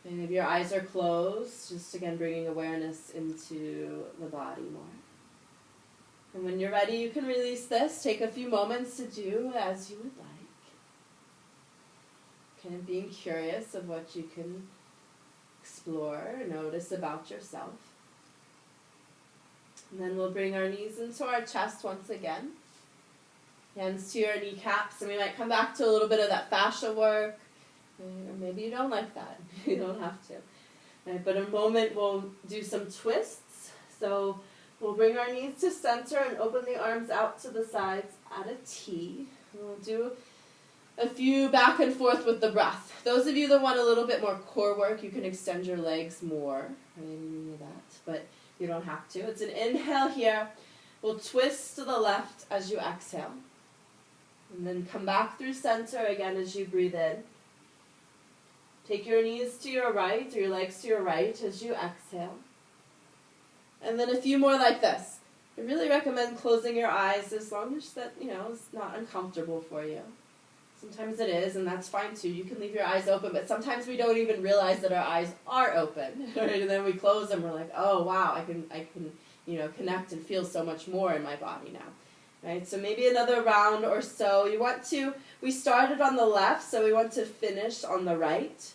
[SPEAKER 1] And maybe your eyes are closed, just again bringing awareness into the body more. And when you're ready, you can release this. Take a few moments to do as you would like. Kind of being curious of what you can explore, notice about yourself. And then we'll bring our knees into our chest once again. Hands to your kneecaps, and we might come back to a little bit of that fascia work. Or maybe you don't like that. You don't have to. Right, but in a moment we'll do some twists. So we'll bring our knees to center and open the arms out to the sides at a T. And we'll do a few back and forth with the breath. Those of you that want a little bit more core work, you can extend your legs more. I didn't know that, but you don't have to. It's an inhale here. We'll twist to the left as you exhale. And then come back through center again as you breathe in. Take your knees to your right, or your legs to your right as you exhale. And then a few more like this. I really recommend closing your eyes as long as that, it's not uncomfortable for you. Sometimes it is, and that's fine too. You can leave your eyes open, but sometimes we don't even realize that our eyes are open. Right? And then we close them, we're like, oh wow, I can connect and feel so much more in my body now. Right? So maybe another round or so. We started on the left, so we want to finish on the right.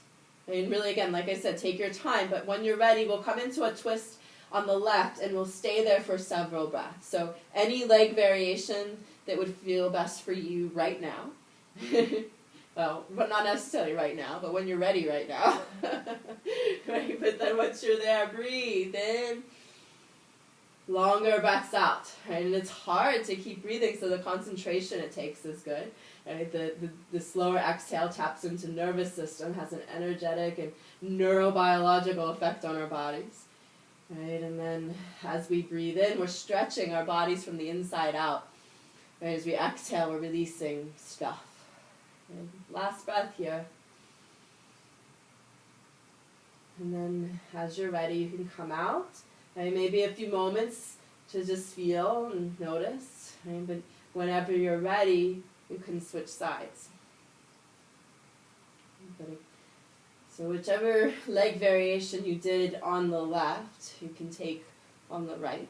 [SPEAKER 1] And really, again, like I said, take your time, but when you're ready, we'll come into a twist on the left, and we'll stay there for several breaths. So any leg variation that would feel best for you right now. Well, but not necessarily right now, but when you're ready right now. Right? But then once you're there, breathe in. Longer breaths out. Right? And it's hard to keep breathing, so the concentration it takes is good. Right? The slower exhale taps into nervous system, has an energetic and neurobiological effect on our bodies. Right? And then as we breathe in, we're stretching our bodies from the inside out. Right? As we exhale, we're releasing stuff. Okay. Last breath here. And then as you're ready, you can come out. Right? Maybe a few moments to just feel and notice. Right? But whenever you're ready, you can switch sides. So whichever leg variation you did on the left, you can take on the right.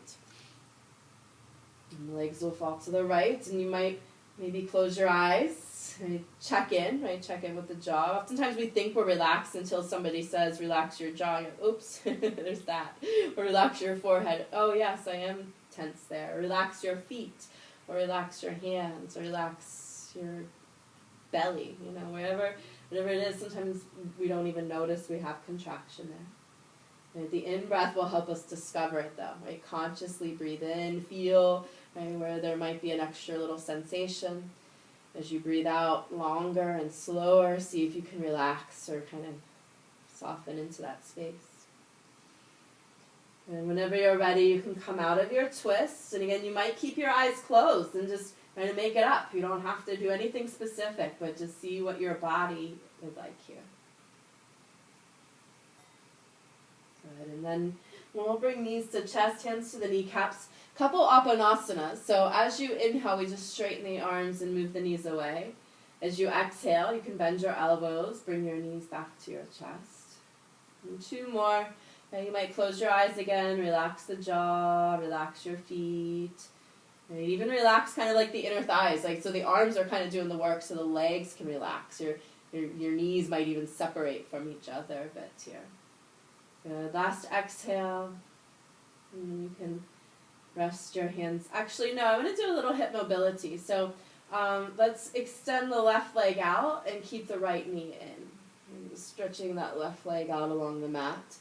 [SPEAKER 1] And the legs will fall to the right, and you might maybe close your eyes. Check in, right? Check in with the jaw. Oftentimes we think we're relaxed until somebody says, relax your jaw. And you're, oops, there's that. Or relax your forehead. Oh, yes, I am tense there. Or relax your feet. Or relax your hands. Or relax your belly. Whatever it is, sometimes we don't even notice we have contraction there. Right? The in-breath will help us discover it, though. Right? Consciously breathe in, feel right, where there might be an extra little sensation. As you breathe out longer and slower, see if you can relax or kind of soften into that space. And whenever you're ready, you can come out of your twist. And again, you might keep your eyes closed and just try to make it up. You don't have to do anything specific, but just see what your body is like here. Good. And then we'll bring knees to chest, hands to the kneecaps. Couple Appanasanas. So as you inhale, we just straighten the arms and move the knees away. As you exhale, you can bend your elbows, bring your knees back to your chest. And two more. Now you might close your eyes again, relax the jaw, relax your feet. And even relax kind of like the inner thighs. So the arms are kind of doing the work, so the legs can relax. Your knees might even separate from each other a bit here. Good. Last exhale. And you can rest your hands. Actually, no, I'm going to do a little hip mobility. So let's extend the left leg out and keep the right knee in. And just stretching that left leg out along the mat.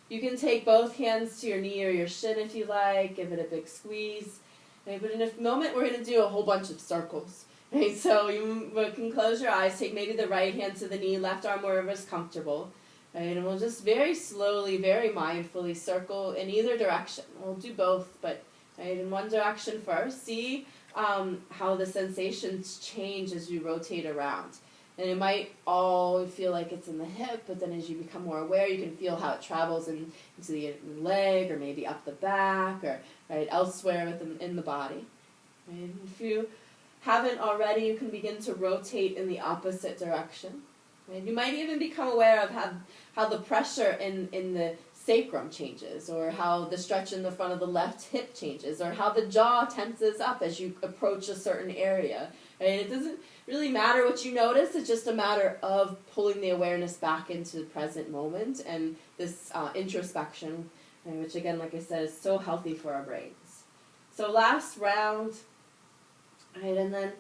[SPEAKER 1] You can take both hands to your knee or your shin if you like. Give it a big squeeze. Okay, but in a moment, we're going to do a whole bunch of circles. Okay, so you can close your eyes. Take maybe the right hand to the knee, left arm wherever is comfortable. Right, and we'll just very slowly, very mindfully circle in either direction. We'll do both, but right, in one direction first. See how the sensations change as you rotate around. And it might all feel like it's in the hip, but then as you become more aware, you can feel how it travels into the leg, or maybe up the back, or right elsewhere in the body. Right? If you haven't already, you can begin to rotate in the opposite direction. Right? You might even become aware of how the pressure in the sacrum changes, or how the stretch in the front of the left hip changes, or how the jaw tenses up as you approach a certain area. Right? It doesn't really matter what you notice, it's just a matter of pulling the awareness back into the present moment and this introspection, right, which again, like I said, is so healthy for our brains. So last round, right, and then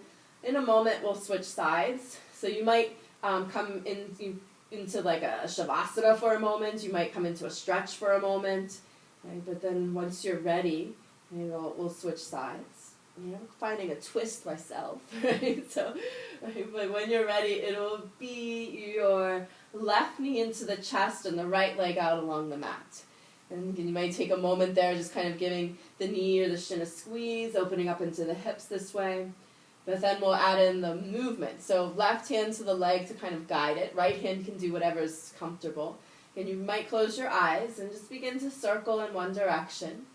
[SPEAKER 1] in a moment we'll switch sides. So you might come into like a shavasana for a moment, you might come into a stretch for a moment, right, but then once you're ready, we'll switch sides. I'm finding a twist myself, right? So, right, but when you're ready, it'll be your left knee into the chest and the right leg out along the mat. And you might take a moment there, just kind of giving the knee or the shin a squeeze, opening up into the hips this way. But then we'll add in the movement. So left hand to the leg to kind of guide it. Right hand can do whatever's comfortable. And you might close your eyes and just begin to circle in one direction.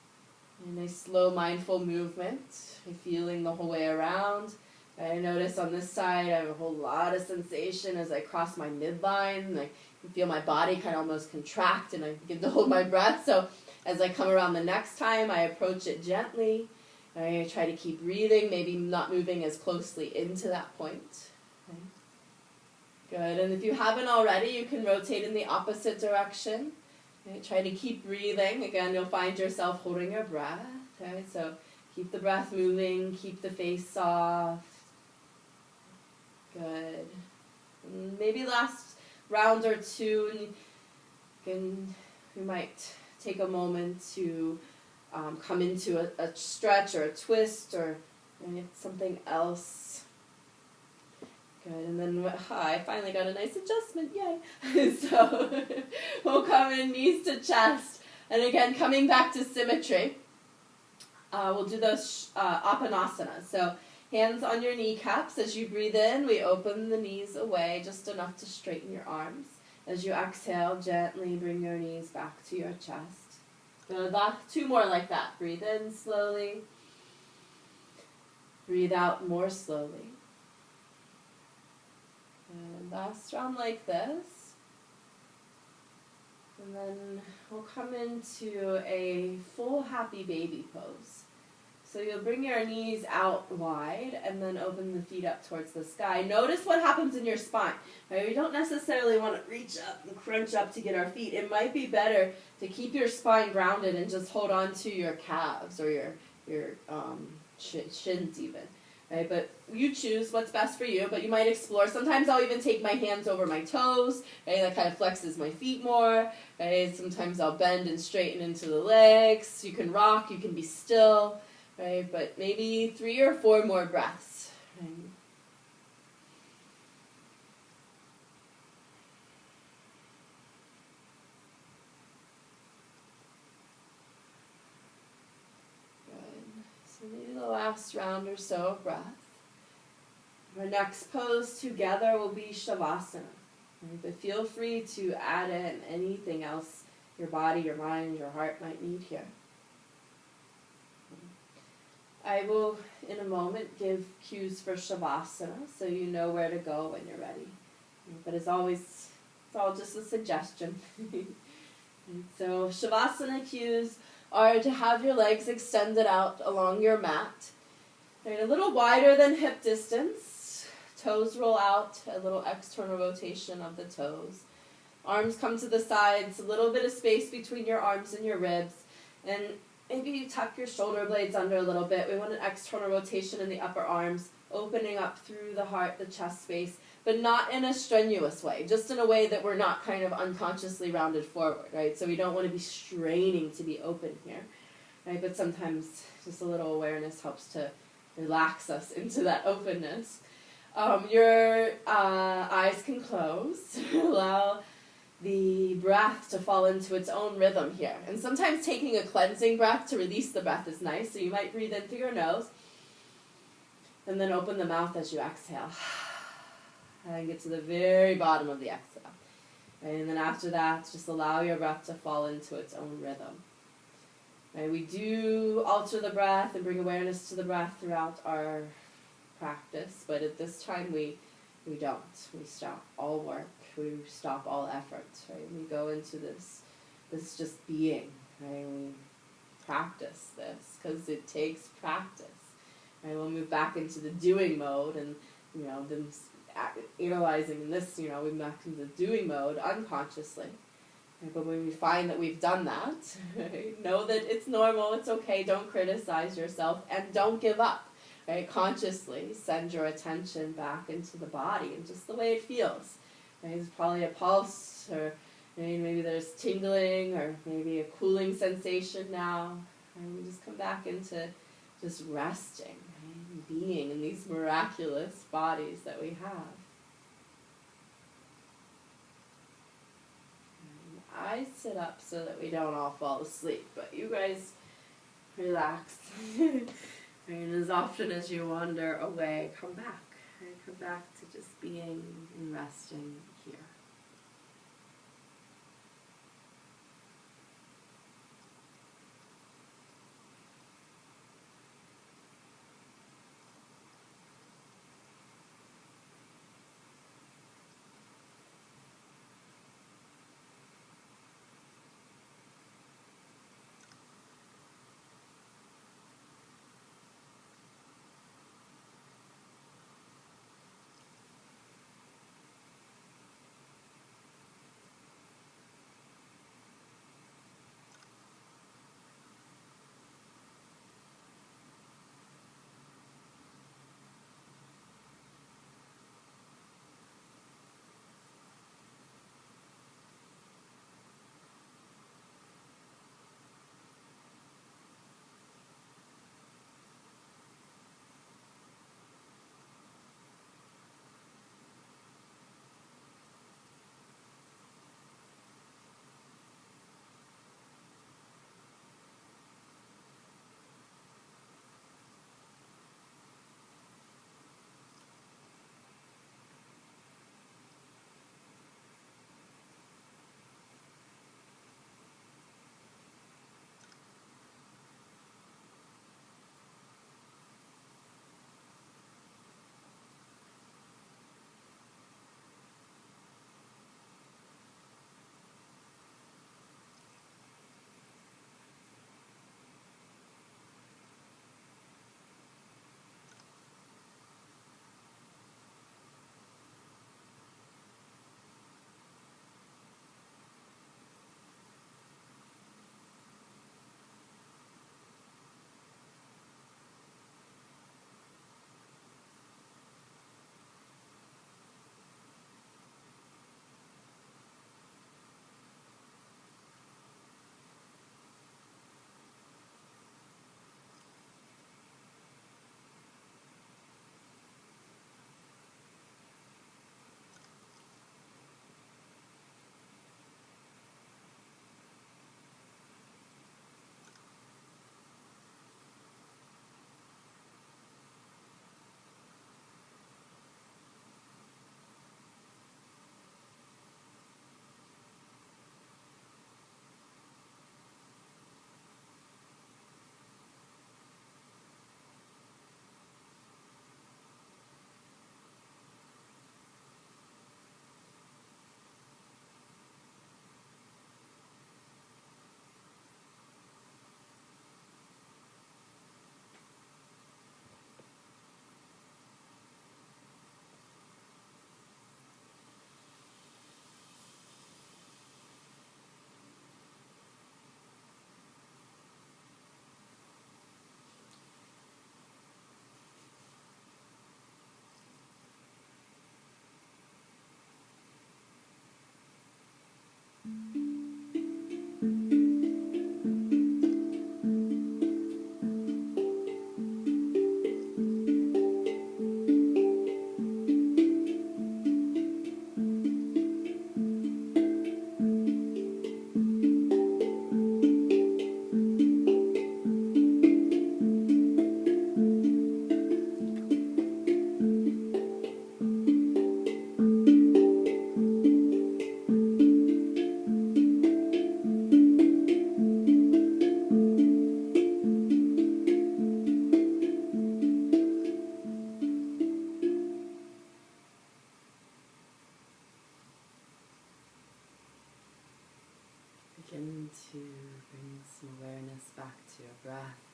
[SPEAKER 1] A nice slow mindful movement. You're feeling the whole way around. I notice on this side I have a whole lot of sensation as I cross my midline. I can feel my body kind of almost contract and I begin to hold my breath. So as I come around the next time, I approach it gently. I try to keep breathing, maybe not moving as closely into that point. Okay. Good, and if you haven't already, you can rotate in the opposite direction. Okay. Try to keep breathing. Again, you'll find yourself holding your breath. Okay. So keep the breath moving, keep the face soft. Good. And maybe last round or two, you might take a moment to come into a stretch or a twist or something else. Good, and then I finally got a nice adjustment, yay! So we'll come in knees to chest. And again, coming back to symmetry, we'll do those apanasana. So hands on your kneecaps. As you breathe in, we open the knees away just enough to straighten your arms. As you exhale, gently bring your knees back to your chest. Good. Two more like that. Breathe in slowly. Breathe out more slowly. And last round like this. And then we'll come into a full happy baby pose. So you'll bring your knees out wide and then open the feet up towards the sky. Notice what happens in your spine. Right? We don't necessarily want to reach up and crunch up to get our feet. It might be better to keep your spine grounded and just hold on to your calves or your shins even. Right? But you choose what's best for you, but you might explore. Sometimes I'll even take my hands over my toes. Right? That kind of flexes my feet more. Right? Sometimes I'll bend and straighten into the legs. You can rock, you can be still. Right, but maybe 3 or 4 more breaths. Right. Good. So maybe the last round or so of breath. Our next pose together will be Shavasana. Right, but feel free to add in anything else your body, your mind, your heart might need here. I will, in a moment, give cues for Shavasana so you know where to go when you're ready. But as always, it's all just a suggestion. And so Shavasana cues are to have your legs extended out along your mat. They're a little wider than hip distance. Toes roll out, a little external rotation of the toes. Arms come to the sides, a little bit of space between your arms and your ribs. And maybe you tuck your shoulder blades under a little bit. We want an external rotation in the upper arms, opening up through the heart, the chest space, but not in a strenuous way, just in a way that we're not kind of unconsciously rounded forward, right? So we don't want to be straining to be open here, right? But sometimes just a little awareness helps to relax us into that openness. Your eyes can close. Allow the breath to fall into its own rhythm here. And sometimes taking a cleansing breath to release the breath is nice. So you might breathe in through your nose and then open the mouth as you exhale. And get to the very bottom of the exhale. Right? And then after that, just allow your breath to fall into its own rhythm. Right? We do alter the breath and bring awareness to the breath throughout our practice, but at this time we don't. We stop all work. We stop all effort, right? We go into this just being, right? We practice this because it takes practice, right? We'll move back into the doing mode and, then analyzing this, we move back into the doing mode unconsciously. Right? But when we find that we've done that, right, know that it's normal, it's okay, don't criticize yourself, and don't give up. Right? Consciously send your attention back into the body and just the way it feels. Right? There's probably a pulse, or maybe there's tingling, or maybe a cooling sensation now. And we just come back into just resting, right? And being in these miraculous bodies that we have. And I sit up so that we don't all fall asleep, but you guys relax. And as often as you wander away, come back. Right? Come back to just being and resting here.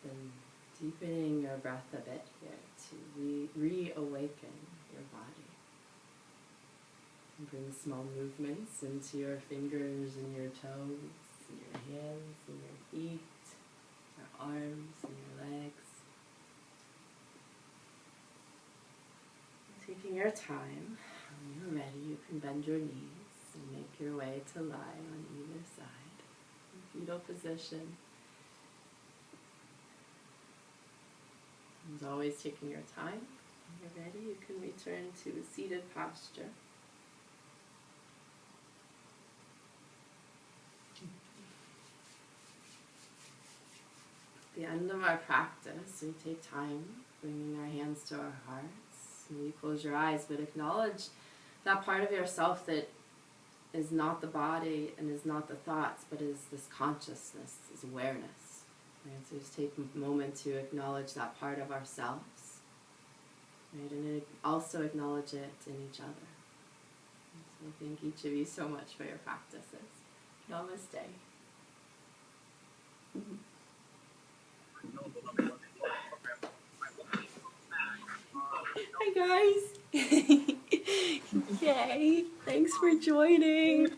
[SPEAKER 1] And deepening your breath a bit here to reawaken your body. And bring small movements into your fingers and your toes, and your hands and your feet, your arms and your legs. Taking your time, when you're ready, you can bend your knees and make your way to lie on either side. Fetal position. As always, taking your time. When you're ready, you can return to a seated posture. At the end of our practice, we take time bringing our hands to our hearts. And you close your eyes, but acknowledge that part of yourself that is not the body and is not the thoughts, but is this consciousness, this awareness. Right? So just take a moment to acknowledge that part of ourselves, right? And also acknowledge it in each other. And so thank each of you so much for your practices. Namaste. Hi guys. Yay. Thanks for joining.